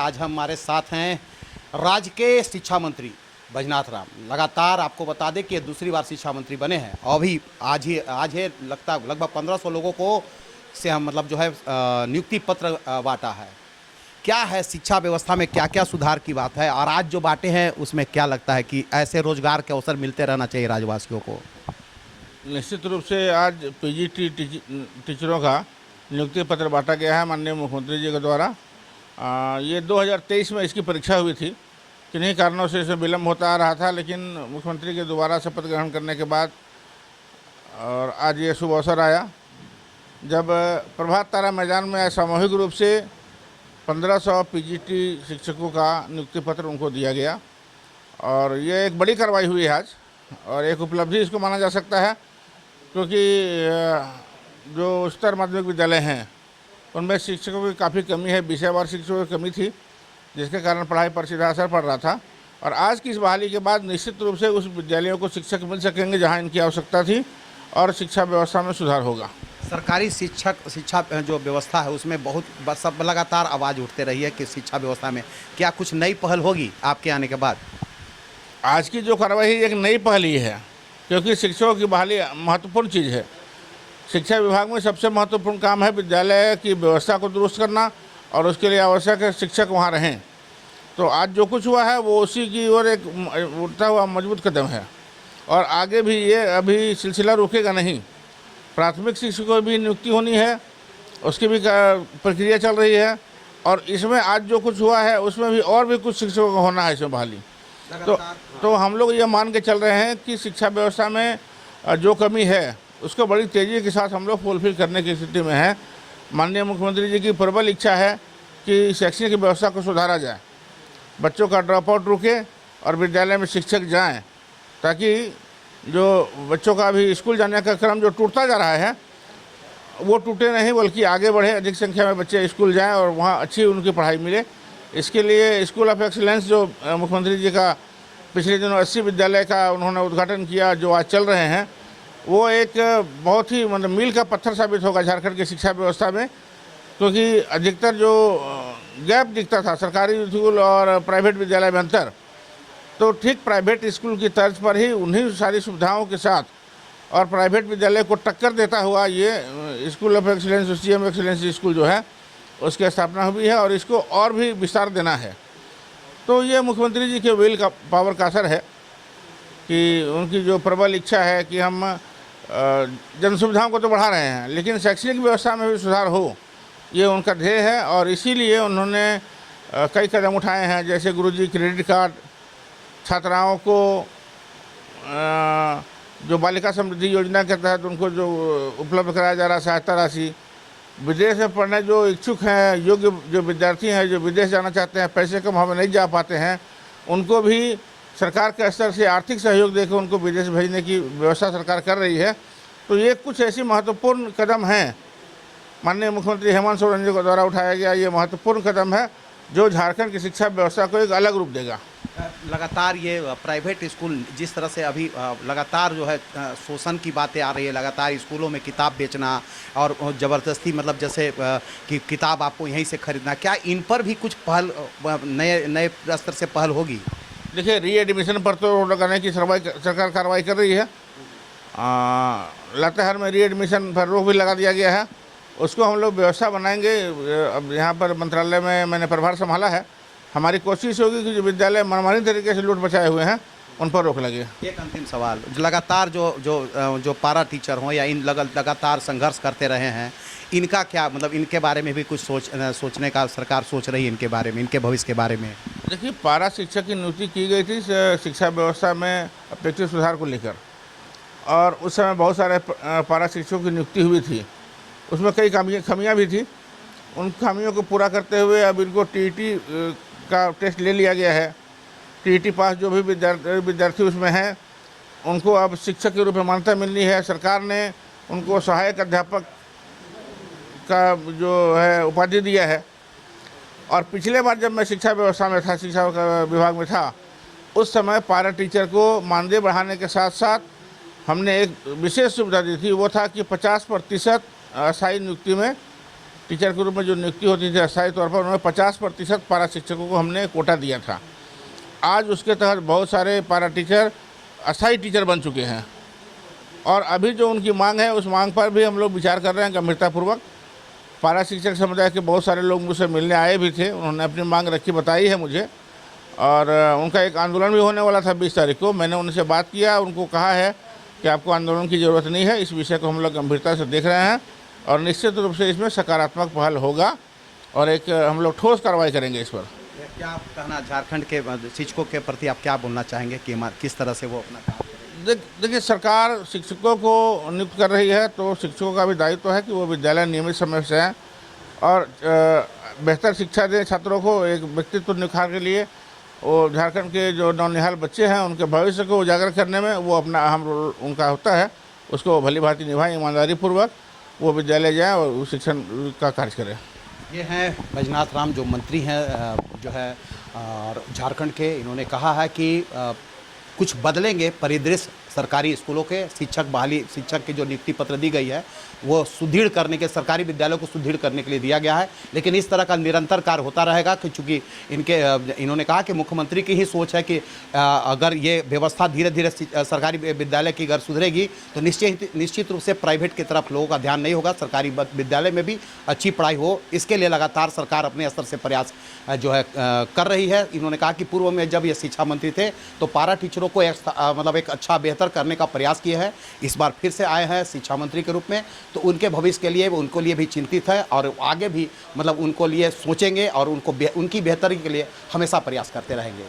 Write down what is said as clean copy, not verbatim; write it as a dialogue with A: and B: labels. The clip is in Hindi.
A: आज हमारे साथ हैं राज्य के शिक्षा मंत्री बैजनाथ राम। लगातार आपको बता दें कि ये दूसरी बार शिक्षा मंत्री बने हैं और अभी आज है लगता लगभग 1500 लोगों को से हम मतलब जो है नियुक्ति पत्र बांटा है। क्या है शिक्षा व्यवस्था में क्या क्या सुधार की बात है और आज जो बांटे हैं उसमें क्या लगता है कि ऐसे रोजगार के अवसर मिलते रहना चाहिए राज्यवासियों को?
B: निश्चित रूप से आज पीजीटी टीचरों का नियुक्ति पत्र बांटा गया है माननीय मुख्यमंत्री जी के द्वारा। ये 2023 में इसकी परीक्षा हुई थी, किन्हीं कारणों से इसमें विलम्ब होता आ रहा था, लेकिन मुख्यमंत्री के दोबारा शपथ ग्रहण करने के बाद और आज ये शुभ अवसर आया जब प्रभात तारा मैदान में सामूहिक रूप से 1500 पीजीटी शिक्षकों का नियुक्ति पत्र उनको दिया गया। और ये एक बड़ी कार्रवाई हुई है आज और एक उपलब्धि इसको माना जा सकता है, क्योंकि जो उच्चतर माध्यमिक विद्यालय हैं उनमें शिक्षकों की काफ़ी कमी है, विषयवार शिक्षकों की कमी थी, जिसके कारण पढ़ाई पर सीधा असर पड़ रहा था। और आज की इस बहाली के बाद निश्चित रूप से उस विद्यालयों को शिक्षक मिल सकेंगे जहां इनकी आवश्यकता थी और शिक्षा व्यवस्था में सुधार होगा।
A: सरकारी शिक्षा जो व्यवस्था है उसमें बहुत सब लगातार आवाज़ उठते रही है कि शिक्षा व्यवस्था में क्या कुछ नई पहल होगी आपके आने के बाद?
B: आज की जो कार्रवाई एक नई पहल ही है, क्योंकि शिक्षकों की बहाली महत्वपूर्ण चीज़ है। शिक्षा विभाग में सबसे महत्वपूर्ण काम है विद्यालय की व्यवस्था को दुरुस्त करना और उसके लिए आवश्यक है शिक्षक वहाँ रहें। तो आज जो कुछ हुआ है वो उसी की ओर एक उठता हुआ मजबूत कदम है और आगे भी ये अभी सिलसिला रुकेगा नहीं। प्राथमिक शिक्षकों की भी नियुक्ति होनी है, उसकी भी प्रक्रिया चल रही है और इसमें आज जो कुछ हुआ है उसमें भी और भी कुछ शिक्षकों का होना है इसमें बहाली। तो हम लोग ये मान के चल रहे हैं कि शिक्षा व्यवस्था में जो कमी है उसको बड़ी तेज़ी के साथ हम लोग फुलफिल करने की स्थिति में हैं। माननीय मुख्यमंत्री जी की प्रबल इच्छा है कि शैक्षणिक व्यवस्था को सुधारा जाए, बच्चों का ड्रॉप आउट रुके और विद्यालय में शिक्षक जाएं, ताकि जो बच्चों का भी स्कूल जाने का क्रम जो टूटता जा रहा है वो टूटे नहीं बल्कि आगे बढ़े, अधिक संख्या में बच्चे स्कूल जाएं और वहाँ अच्छी उनकी पढ़ाई मिले। इसके लिए स्कूल ऑफ एक्सीलेंस जो मुख्यमंत्री जी का पिछले दिनों 80 विद्यालय का उन्होंने उद्घाटन किया, जो आज चल रहे हैं, वो एक बहुत ही मतलब मील का पत्थर साबित होगा झारखंड की शिक्षा व्यवस्था में। क्योंकि अधिकतर जो गैप दिखता था सरकारी स्कूल और प्राइवेट विद्यालय में अंतर, तो ठीक प्राइवेट स्कूल की तर्ज पर ही उन्हीं सारी सुविधाओं के साथ और प्राइवेट विद्यालय को टक्कर देता हुआ ये school of excellence CM excellence school जो है उसकी स्थापना हुई है और इसको और भी विस्तार देना है। तो ये मुख्यमंत्री जी के विल का पावर का असर है कि उनकी जो प्रबल इच्छा है कि हम जन सुविधाओं को तो बढ़ा रहे हैं लेकिन शैक्षणिक व्यवस्था में भी सुधार हो, ये उनका ध्येय है। और इसीलिए उन्होंने कई कदम उठाए हैं, जैसे गुरुजी क्रेडिट कार्ड, छात्राओं को जो बालिका समृद्धि योजना के तहत उनको जो उपलब्ध कराया जा रहा सहायता राशि, विदेश में पढ़ने जो इच्छुक हैं, योग्य जो विद्यार्थी हैं जो विदेश जाना चाहते हैं, पैसे कम हमें नहीं जा पाते हैं, उनको भी सरकार के स्तर से आर्थिक सहयोग देकर उनको विदेश भेजने की व्यवस्था सरकार कर रही है। तो ये कुछ ऐसी महत्वपूर्ण कदम हैं माननीय मुख्यमंत्री हेमंत सोरेन जी के द्वारा उठाया गया, ये महत्वपूर्ण कदम है जो झारखंड की शिक्षा व्यवस्था को एक अलग रूप देगा।
A: लगातार ये प्राइवेट स्कूल जिस तरह से अभी लगातार जो है शोषण की बातें आ रही है, लगातार स्कूलों में किताब बेचना और ज़बरदस्ती मतलब जैसे कि किताब आपको यहीं से खरीदना, क्या इन पर भी कुछ पहल नए स्तर से पहल होगी?
B: देखिए, रीएडमिशन पर तो लगाने की सरकार कार्रवाई कर रही है। लातेहार में रीएडमिशन पर रोक भी लगा दिया गया है, उसको हम लोग व्यवस्था बनाएंगे। अब यहाँ पर मंत्रालय में मैंने प्रभार संभाला है, हमारी कोशिश होगी कि जो विद्यालय मनमानी तरीके से लूट बचाए हुए हैं उन पर रोक लगे।
A: एक अंतिम सवाल, लगातार जो पारा टीचर हों या इन लगातार संघर्ष करते रहे हैं, इनका क्या मतलब इनके बारे में भी कुछ सोचने का सरकार सोच रही है इनके बारे में, इनके भविष्य के बारे में?
B: देखिए, पारा शिक्षक की नियुक्ति की गई थी शिक्षा व्यवस्था में अपेक्षित सुधार को लेकर और उस समय बहुत सारे पारा शिक्षकों की नियुक्ति हुई थी, उसमें कई खामियाँ भी थी। उन खामियों को पूरा करते हुए अब इनको टीईटी का टेस्ट ले लिया गया है। टीईटी पास जो भी विद्यार्थी उसमें हैं उनको अब शिक्षक के रूप में मान्यता मिलनी है। सरकार ने उनको सहायक अध्यापक का जो है उपाधि दिया है। और पिछले बार जब मैं शिक्षा व्यवस्था में था, शिक्षा विभाग में था, उस समय पारा टीचर को मानदेय बढ़ाने के साथ साथ हमने एक विशेष सुविधा दी थी, वो था कि 50% अस्थायी नियुक्ति में टीचर के रूप में जो नियुक्ति होती थी अस्थायी तौर पर, उन्होंने 50% पारा शिक्षकों को हमने कोटा दिया था। आज उसके तहत बहुत सारे पारा टीचर अस्थायी टीचर बन चुके हैं और अभी जो उनकी मांग है उस मांग पर भी हम लोग विचार कर रहे हैं गंभीरतापूर्वक। पारा शिक्षक समुदाय के बहुत सारे लोग मुझसे मिलने आए भी थे, उन्होंने अपनी मांग रखी, बताई है मुझे, और उनका एक आंदोलन भी होने वाला था 20 तारीख को। मैंने उनसे बात किया, उनको कहा है कि आपको आंदोलन की ज़रूरत नहीं है, इस विषय को हम लोग गंभीरता से देख रहे हैं और निश्चित रूप से इसमें सकारात्मक पहल होगा और एक हम लोग ठोस कार्रवाई करेंगे इस पर।
A: क्या आप कहना झारखंड के शिक्षकों के प्रति आप क्या बोलना चाहेंगे कि किस तरह से वो अपना काम करें?
B: देखिए, सरकार शिक्षकों को नियुक्त कर रही है तो शिक्षकों का भी दायित्व है कि वो विद्यालय नियमित समय से आएँ और बेहतर शिक्षा दें छात्रों को। एक व्यक्तित्व निखार के लिए वो झारखंड के जो नौनिहाल बच्चे हैं उनके भविष्य को उजागर करने में वो अपना अहम रोल उनका होता है, उसको भली भांति निभाएं, ईमानदारी पूर्वक वो विद्यालय जाएँ और शिक्षण का कार्य करें।
A: ये हैं बैजनाथ राम जो मंत्री हैं जो है और झारखंड के। इन्होंने कहा है कि कुछ बदलेंगे परिदृश्य सरकारी स्कूलों के। शिक्षक की जो नियुक्ति पत्र दी गई है वो सुदृढ़ करने के, सरकारी विद्यालयों को सुदृढ़ करने के लिए दिया गया है, लेकिन इस तरह का निरंतर कार्य होता रहेगा कि चूँकि इन्होंने कहा कि मुख्यमंत्री की ही सोच है कि अगर ये व्यवस्था धीरे धीरे सरकारी विद्यालय की अगर सुधरेगी तो निश्चित रूप से प्राइवेट की तरफ लोगों का ध्यान नहीं होगा, सरकारी विद्यालय में भी अच्छी पढ़ाई हो। इसके लिए लगातार सरकार अपने स्तर से प्रयास जो है कर रही है। इन्होंने कहा कि पूर्व में जब ये शिक्षा मंत्री थे तो पारा टीचरों को एक अच्छा बेहतर करने का प्रयास किया है। इस बार फिर से आए हैं शिक्षा मंत्री के रूप में, तो उनके भविष्य के लिए उनको लिए भी चिंतित है और आगे भी उनको लिए सोचेंगे और उनकी बेहतरी के लिए हमेशा प्रयास करते रहेंगे।